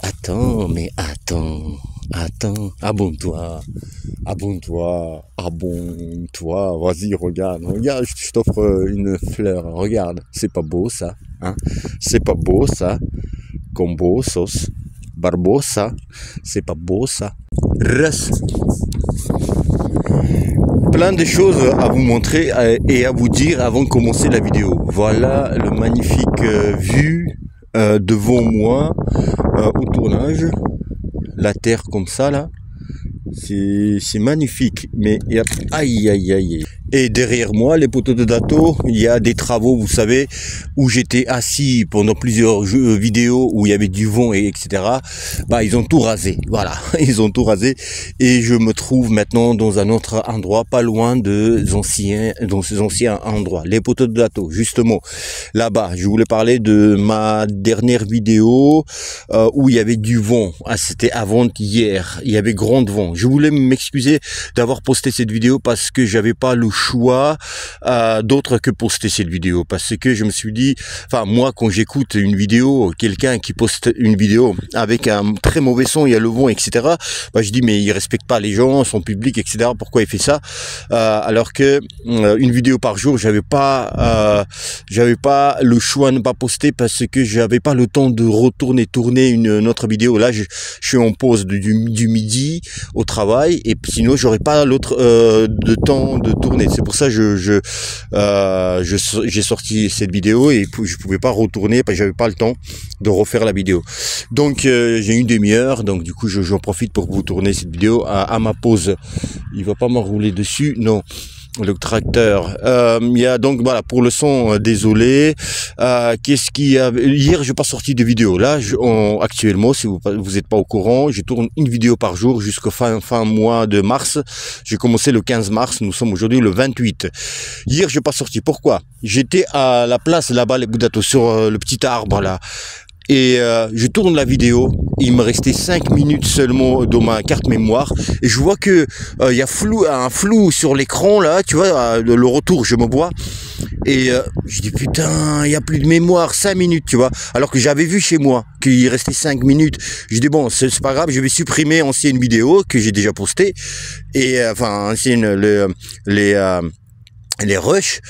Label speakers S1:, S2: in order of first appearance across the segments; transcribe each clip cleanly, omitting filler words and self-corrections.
S1: Attends, mais attends, abonne-toi, vas-y, regarde, je t'offre une fleur, regarde, c'est pas beau ça, hein, c'est pas beau ça, combo, sauce, barbosa, c'est pas beau ça, reste. Plein de choses à vous montrer et à vous dire avant de commencer la vidéo. Voilà le magnifique vue devant moi au tournage, la terre comme ça là, c'est magnifique, mais il y a aïe. Et derrière moi, les poteaux de Dato, il y a des travaux, vous savez, où j'étais assis pendant plusieurs vidéos où il y avait du vent et etc. Bah, ils ont tout rasé, voilà, ils ont tout rasé. Et je me trouve maintenant dans un autre endroit, pas loin dans ces anciens endroits, les poteaux de Dato, justement. Là-bas, je voulais parler de ma dernière vidéo où il y avait du vent. Ah, c'était avant-hier, il y avait grand vent. Je voulais m'excuser d'avoir posté cette vidéo parce que j'avais pas le choix d'autre que poster cette vidéo, parce que je me suis dit, enfin moi quand j'écoute une vidéo, quelqu'un qui poste une vidéo avec un très mauvais son, il y a le vent, etc. Bah, je dis mais il respecte pas les gens, son public, etc. Pourquoi il fait ça alors que une vidéo par jour, j'avais pas le choix de ne pas poster parce que j'avais pas le temps de tourner une autre vidéo. Là je suis en pause du midi au travail et sinon j'aurais pas l'autre de temps de tourner. C'est pour ça que j'ai sorti cette vidéo et je pouvais pas retourner parce que j'avais pas le temps de refaire la vidéo. Donc j'ai une demi-heure, donc du coup j'en profite pour vous tourner cette vidéo à ma pause. Il va pas m'enrouler dessus, non. Le tracteur. Il y a donc voilà pour le son, désolé. Qu'est-ce qu'il y a? Hier, j'ai pas sorti de vidéo. Là, actuellement, si vous n'êtes pas au courant, je tourne une vidéo par jour jusqu'au fin mois de mars. J'ai commencé le 15 mars. Nous sommes aujourd'hui le 28. Hier, j'ai pas sorti. Pourquoi? J'étais à la place là-bas, les Boudatos, sur le petit arbre là. Et je tourne la vidéo, il me restait 5 minutes seulement dans ma carte mémoire et je vois que il y a un flou sur l'écran là, tu vois, le retour, je me vois et je dis putain, il y a plus de mémoire, 5 minutes, tu vois, alors que j'avais vu chez moi qu'il restait 5 minutes. Je dis bon, c'est pas grave, je vais supprimer ancienne vidéo que j'ai déjà postée et enfin ancienne les rushs.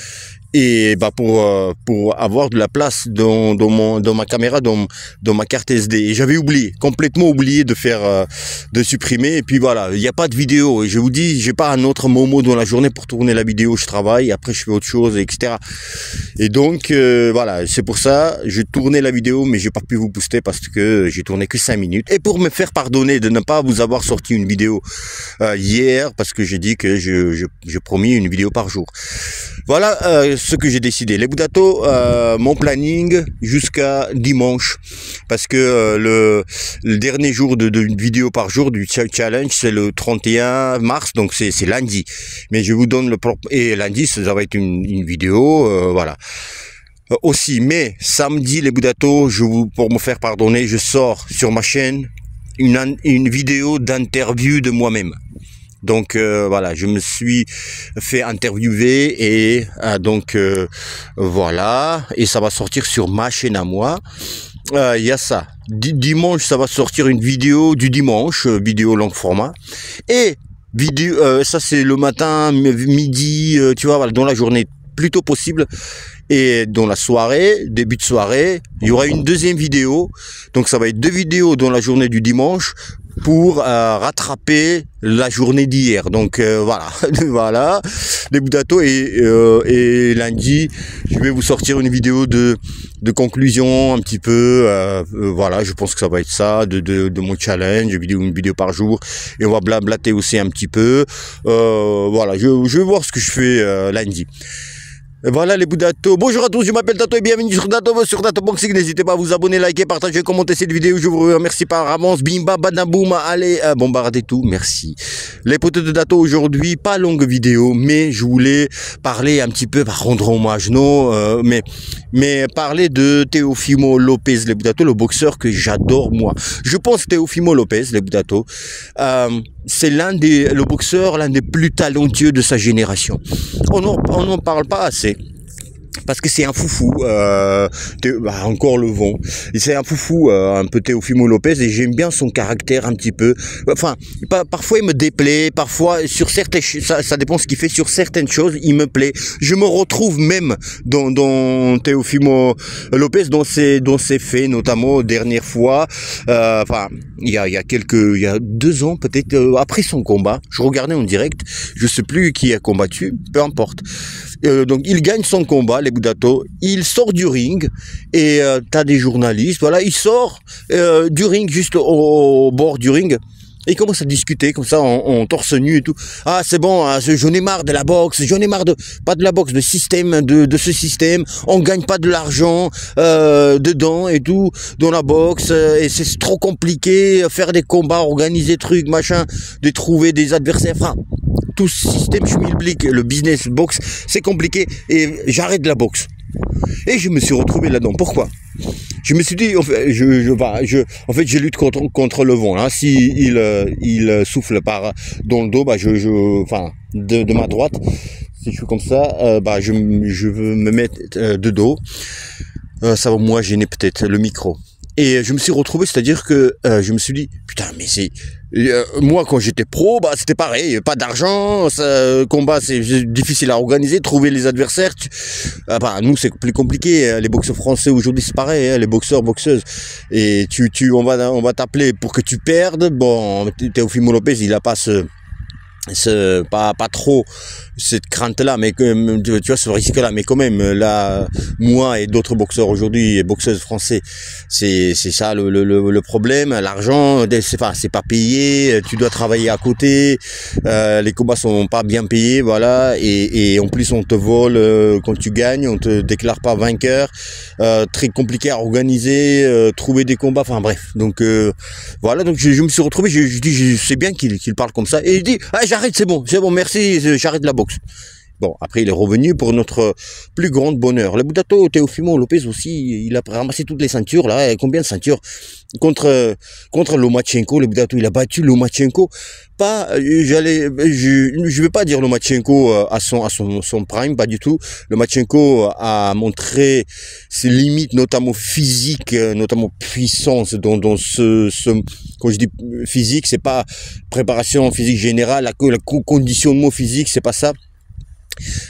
S1: Et bah pour avoir de la place dans ma caméra, dans ma carte SD. Et j'avais complètement oublié de supprimer. Et puis voilà, il n'y a pas de vidéo. Et je vous dis, j'ai pas un autre moment dans la journée pour tourner la vidéo. Je travaille, après je fais autre chose, etc. Et donc voilà, c'est pour ça, je tournais la vidéo, mais j'ai pas pu vous poster parce que j'ai tourné que 5 minutes. Et pour me faire pardonner de ne pas vous avoir sorti une vidéo hier, parce que j'ai dit que j'ai promis une vidéo par jour. Voilà ce que j'ai décidé. Les Boudatos, mon planning jusqu'à dimanche, parce que le dernier jour de vidéo par jour du challenge, c'est le 31 mars, donc c'est lundi. Mais je vous donne et lundi, ça va être une vidéo, voilà. Aussi, mais samedi, les Boudatos, pour me faire pardonner, je sors sur ma chaîne une vidéo d'interview de moi-même. Donc voilà, je me suis fait interviewer et donc voilà, et ça va sortir sur ma chaîne à moi. Il y a ça. Dimanche, ça va sortir une vidéo du dimanche, vidéo long format. Et vidéo, ça c'est le matin, midi, tu vois, voilà, dans la journée plutôt possible. Et dans la soirée, début de soirée, il y aura une deuxième vidéo. Donc ça va être 2 vidéos dans la journée du dimanche pour rattraper la journée d'hier. Donc voilà, voilà les Boudatos et lundi, je vais vous sortir une vidéo de conclusion un petit peu. Voilà, je pense que ça va être ça de mon challenge, une vidéo par jour, et on va blablater aussi un petit peu. Voilà, je vais voir ce que je fais lundi. Voilà les Boudatos. Bonjour à tous, je m'appelle Dato et bienvenue sur Datoboxing. N'hésitez pas à vous abonner, liker, partager, commenter cette vidéo. Je vous remercie par avance. Bimba, badaboum, allez, bombardez tout, merci. Les potes de Dato aujourd'hui, pas longue vidéo, mais je voulais parler un petit peu, rendre hommage, non, mais parler de Teofimo Lopez, les Boudatos, le boxeur que j'adore moi. Je pense que Teofimo Lopez, les Boudatos, c'est le boxeur l'un des plus talentueux de sa génération. On n'en parle pas assez. parce que c'est un foufou, encore le vent. C'est un foufou, un peu Teofimo Lopez, et j'aime bien son caractère un petit peu. Enfin, parfois il me déplaît, parfois sur certaines, ça dépend ce qu'il fait. Sur certaines choses, il me plaît. Je me retrouve même dans Teofimo Lopez, dans ses faits, notamment dernière fois. Enfin, il y a 2 ans peut-être, après son combat, je regardais en direct, je sais plus qui a combattu, peu importe. Donc il gagne son combat, les Budato, il sort du ring et t'as des journalistes, voilà, il sort du ring, juste au bord du ring, et il commence à discuter comme ça en torse nu et tout. Ah, c'est bon, hein, j'en ai marre de la boxe, j'en ai marre pas de la boxe, de système, de ce système, on gagne pas de l'argent dedans et tout, dans la boxe, et c'est trop compliqué, faire des combats, organiser trucs, machin, de trouver des adversaires, enfin, tout ce système schmilblick, le business boxe, c'est compliqué, et j'arrête la boxe. Et je me suis retrouvé là-dedans. Pourquoi? Je me suis dit, en fait, je lutte contre le vent. Hein. Si il souffle dans le dos, de ma droite, si je suis comme ça, je veux me mettre de dos. Ça va moi gêner peut-être le micro. Et je me suis retrouvé, c'est-à-dire que je me suis dit, putain, mais c'est... moi, quand j'étais pro, c'était pareil, pas d'argent, combat, c'est difficile à organiser, trouver les adversaires. Nous, c'est plus compliqué. Les boxeurs français aujourd'hui, c'est pareil, hein, les boxeurs, boxeuses. Et on va t'appeler pour que tu perdes. Bon, Teofimo Lopez, il a pas pas trop cette crainte-là, mais tu vois, ce risque-là, mais quand même, là, moi et d'autres boxeurs aujourd'hui, boxeuses français, c'est ça le problème, l'argent, c'est pas payé, tu dois travailler à côté, les combats sont pas bien payés, voilà, et en plus on te vole quand tu gagnes, on te déclare pas vainqueur, très compliqué à organiser, trouver des combats, enfin bref, donc voilà, donc je me suis retrouvé, je dis, je sais bien qu'il parle comme ça, et il dit, ah, j'arrête, c'est bon, merci, j'arrête la boxe. Bon, après, il est revenu pour notre plus grand bonheur. Le Budato Teofimo Lopez aussi, il a ramassé toutes les ceintures, là. Et combien de ceintures? Contre Lomachenko, le Budato, il a battu Lomachenko. Je vais pas dire Lomachenko à son prime, pas du tout. Lomachenko a montré ses limites, notamment physiques, notamment puissance dans quand je dis physique, c'est pas préparation physique générale, le conditionnement physique, c'est pas ça.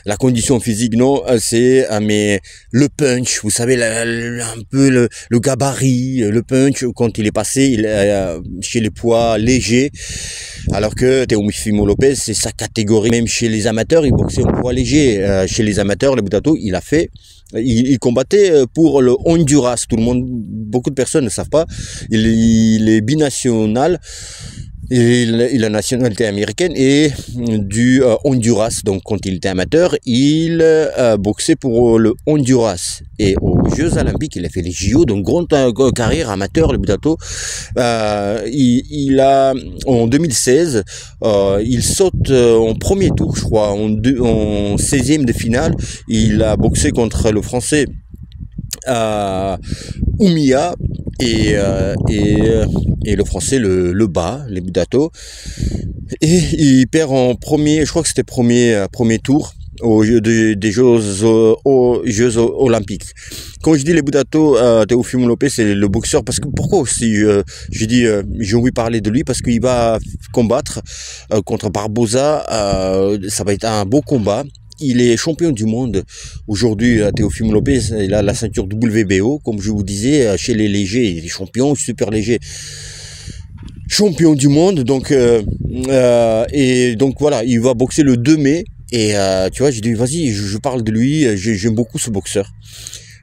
S1: La condition physique, non, c'est mais le punch, vous savez, un peu le gabarit, le punch, quand il est passé chez les poids légers, alors que Teofimo Lopez, c'est sa catégorie, même chez les amateurs, il boxait en poids léger. Chez les amateurs, le Budato, il combattait pour le Honduras. Tout le monde, beaucoup de personnes ne savent pas. Il est binational. Il a la nationalité américaine et du Honduras. Donc, quand il était amateur, il boxait pour le Honduras. Et aux Jeux Olympiques, il a fait les JO, donc grande carrière amateur, le Budato. En 2016, il saute en premier tour, je crois, en 16e de finale. Il a boxé contre le Français Oumia et le Français le bat, les Budato, et il perd en premier, je crois que c'était premier tour aux Jeux Olympiques. Quand je dis les Budato, Teofimo Lopez, c'est le boxeur, parce que pourquoi aussi je dis j'ai envie de parler de lui, parce qu'il va combattre contre Barboza, ça va être un beau combat. Il est champion du monde aujourd'hui, Teofimo Lopez. Il a la ceinture WBO, comme je vous disais, chez les légers. Il est champion, super léger. Champion du monde, donc et donc voilà, il va boxer le 2 mai. Et tu vois, j'ai dit, vas-y, je parle de lui, j'aime beaucoup ce boxeur.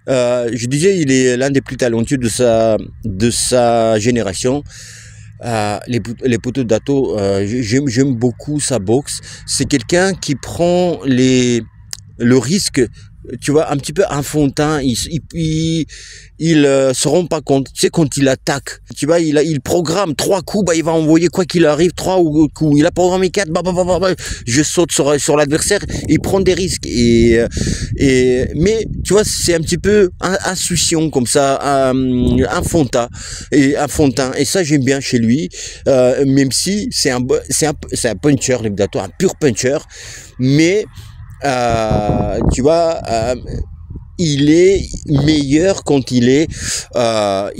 S1: Je disais, il est l'un des plus talentueux de sa génération. Les poteaux d'Ato, j'aime beaucoup sa boxe. C'est quelqu'un qui prend le risque, tu vois, un petit peu enfantin. Il se rend pas compte. Tu sais, quand il attaque, tu vois, il programme 3 coups, il va envoyer quoi qu'il arrive 3 coups. Il a programmé 4, je saute sur l'adversaire. Il prend des risques mais tu vois, c'est un petit peu insouciant comme ça, enfantin. Et ça, j'aime bien chez lui, même si c'est un puncher, le Budato, un pur puncher, mais tu vois, il est meilleur quand il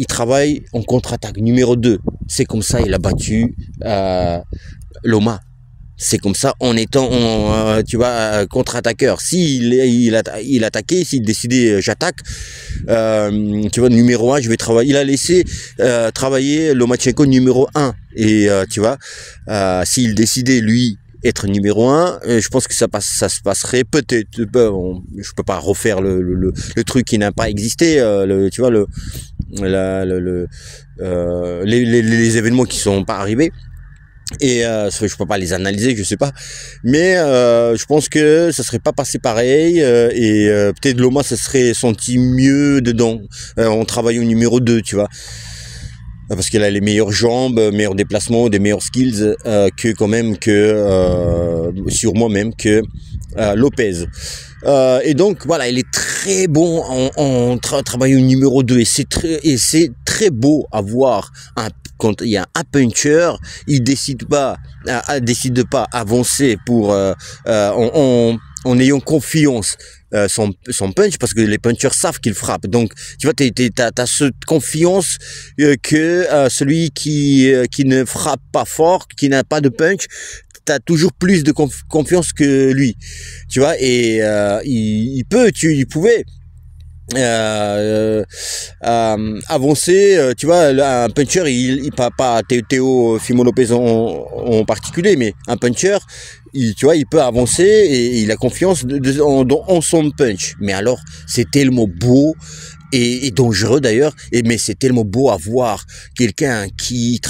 S1: travaille en contre-attaque. Numéro 2, c'est comme ça il a battu Loma. C'est comme ça en étant, tu vois, contre-attaqueur. Il attaquait, s'il décidait j'attaque, tu vois, numéro 1, je vais travailler. Il a laissé travailler Lomachenko numéro 1. Et tu vois, s'il décidait lui être numéro 1, je pense que ça se passerait peut-être. Je peux pas refaire le truc qui n'a pas existé. Tu vois les événements qui sont pas arrivés. Et je peux pas les analyser, je sais pas, mais je pense que ça serait pas passé pareil, et peut-être Loma se serait senti mieux dedans en travaillant au numéro 2, tu vois, parce qu'elle a les meilleures jambes, meilleurs déplacements, des meilleurs skills sûrement même que Lopez. Et donc voilà, il est très bon en travaillant au numéro 2, et c'est très beau à voir. Quand il y a un puncher, il décide pas avancer pour en ayant confiance son punch, parce que les punchers savent qu'il frappe. Donc tu vois, t'as cette confiance que celui qui ne frappe pas fort, qui n'a pas de punch, t'as toujours plus de confiance que lui, tu vois. Et il pouvait avancer, tu vois. Un puncher, il pas Teofimo Lopez en particulier, mais un puncher, tu vois, il peut avancer et il a confiance en son punch. Mais alors, c'est tellement beau et dangereux d'ailleurs, mais c'est tellement beau à voir quelqu'un qui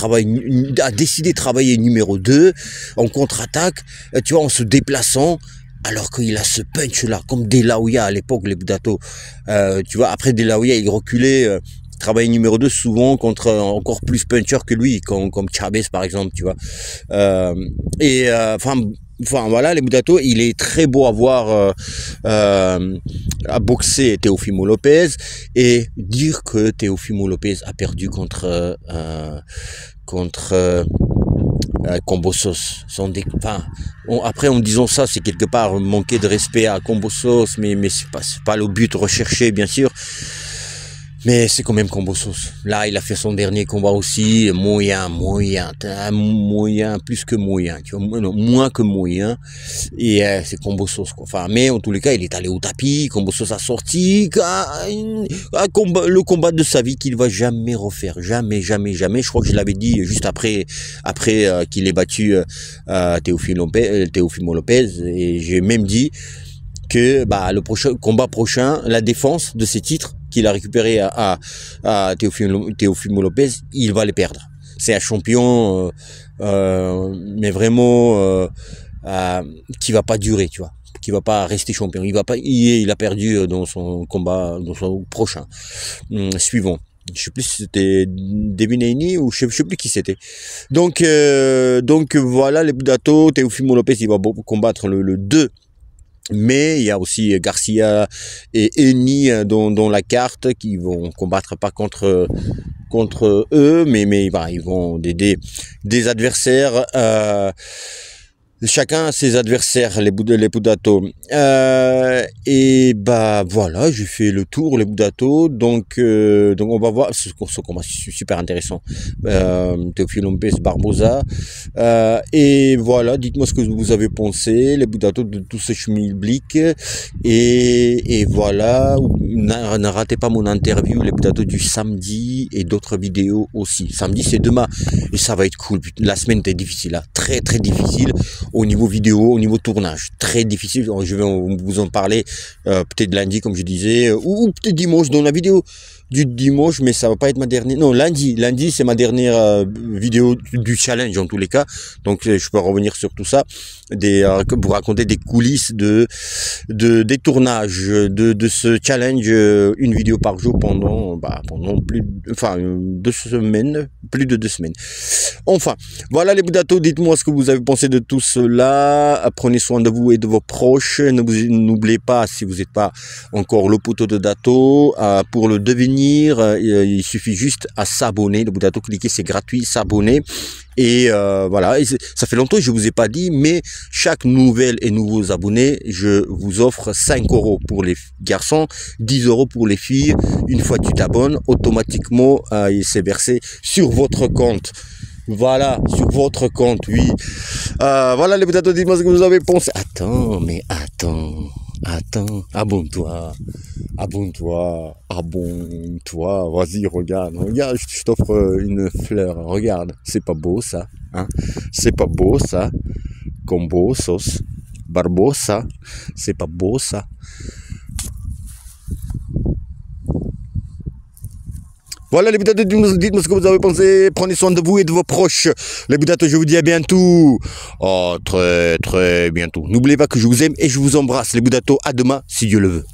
S1: a décidé de travailler numéro 2 en contre-attaque, tu vois, en se déplaçant, alors qu'il a ce punch là, comme De La Hoya à l'époque, les Budato, tu vois. Après De La Hoya, il reculait, travailler numéro 2 souvent contre encore plus puncher que lui, comme Chavez par exemple, tu vois. Enfin voilà, les Budato, il est très beau à voir à boxer Teofimo Lopez, et dire que Teofimo Lopez a perdu contre Kambosos. Après, en disant ça, c'est quelque part manquer de respect à Kambosos, mais c'est pas le but recherché, bien sûr. Mais c'est quand même Kambosos. Là, il a fait son dernier combat aussi, moyen, plus que moyen, tu vois, moins que moyen. Et c'est Kambosos, quoi. Enfin, mais en tous les cas, il est allé au tapis. Kambosos a sorti le combat de sa vie qu'il va jamais refaire, jamais. Je crois que je l'avais dit juste après qu'il ait battu Teofimo Lopez, et j'ai même dit que le combat prochain, la défense de ses titres qu'il a récupéré à Teofimo Lopez, il va les perdre. C'est un champion, mais vraiment qui va pas durer, tu vois, qui va pas rester champion. Il a perdu dans son combat, dans son prochain suivant. Je sais plus si c'était Devin Haney ou je sais plus qui c'était. Donc voilà, les Budato. Teofimo Lopez, il va combattre le 2. Mais il y a aussi Garcia et Eni dans la carte, qui vont combattre pas contre eux, mais ils vont des adversaires. Chacun a ses adversaires, les Budato. Et voilà, j'ai fait le tour, les Budato. Donc on va voir ce combat super intéressant. Teofimo Lopez Barboza. Et voilà, dites-moi ce que vous avez pensé, les Budato, de tout ce schmilblick. Et voilà, ne ratez pas mon interview, les Budato, du samedi, et d'autres vidéos aussi. Samedi, c'est demain, et ça va être cool. La semaine était difficile, là, très très difficile. Au niveau vidéo, au niveau tournage, très difficile. Je vais vous en parler peut-être lundi, comme je disais, ou peut-être dimanche, dans la vidéo du dimanche, mais ça va pas être ma dernière. Non, lundi c'est ma dernière vidéo du challenge en tous les cas. Donc je peux revenir sur tout ça, vous raconter des coulisses des tournages de ce challenge, une vidéo par jour pendant plus de 2 semaines. Enfin, voilà les Budato, dites-moi ce que vous avez pensé de tout cela. Prenez soin de vous et de vos proches. N'oubliez pas, si vous n'êtes pas encore le poteau de Dato, pour le devenir, il suffit juste à s'abonner. Le Budato, cliquez, c'est gratuit, s'abonner. Et voilà, et ça fait longtemps que je vous ai pas dit, mais chaque nouvelle et nouveaux abonnés, je vous offre 5 € pour les garçons, 10 € pour les filles. Une fois que tu t'abonnes, automatiquement, il s'est versé sur votre compte. Voilà, sur votre compte, oui. Voilà les potatos, dites-moi ce que vous avez pensé. Attends, mais attends, abonne-toi, vas-y, regarde, je t'offre une fleur, regarde, c'est pas beau ça, hein, c'est pas beau ça, combo, sauce, barbosa, c'est pas beau ça. Voilà les potatos, dites-moi ce que vous avez pensé, prenez soin de vous et de vos proches. Les potatos, je vous dis à bientôt. Oh, très bientôt. N'oubliez pas que je vous aime et je vous embrasse. Les potatos, à demain, si Dieu le veut.